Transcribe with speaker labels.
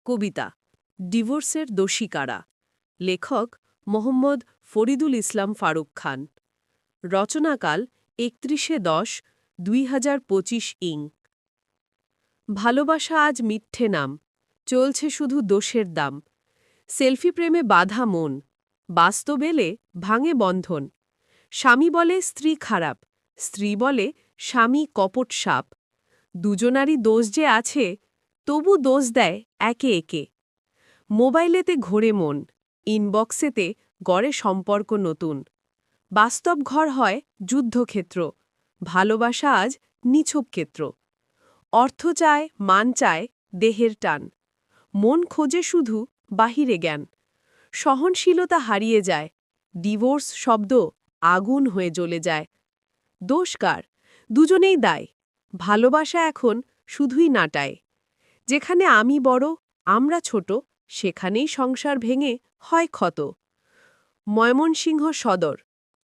Speaker 1: কবিতা ডিভোর্সের দোষী কারা। লেখক মোহাম্মদ ফরিদুল ইসলাম ফারুক খান। রচনাকাল ৩১-১০-২০২৫ ইং। ভালোবাসা আজ মিথ্যে নাম, চলছে শুধু দোষের দাম। সেলফি প্রেমে বাধা মন, বাস্তব এলে ভাঙে বন্ধন। স্বামী বলে স্ত্রী খারাপ, স্ত্রী বলে স্বামী কপট সাপ। দুজনারই দোষ যে আছে, তবু দোষ দেয় একে একে। মোবাইলেতে ঘোরে মন, ইনবক্সেতে গড়ে সম্পর্ক নতুন। বাস্তব ঘর হয় যুদ্ধক্ষেত্র, ভালোবাসা আজ নিছক ক্ষেত্র। অর্থ চায়, মান চায়, দেহের টান, মন খোঁজে শুধু বাহিরে জ্ঞান। সহনশীলতা হারিয়ে যায়, ডিভোর্স শব্দ আগুন হয়ে জ্বলে যায়। দোষ কার? দুজনেই দায়। ভালোবাসা এখন শুধুই নাটায়। যেখানে আমি বড়, আমরা ছোট, সেখানেই সংসার ভেঙে হয় ক্ষত। ময়মনসিংহ সদর।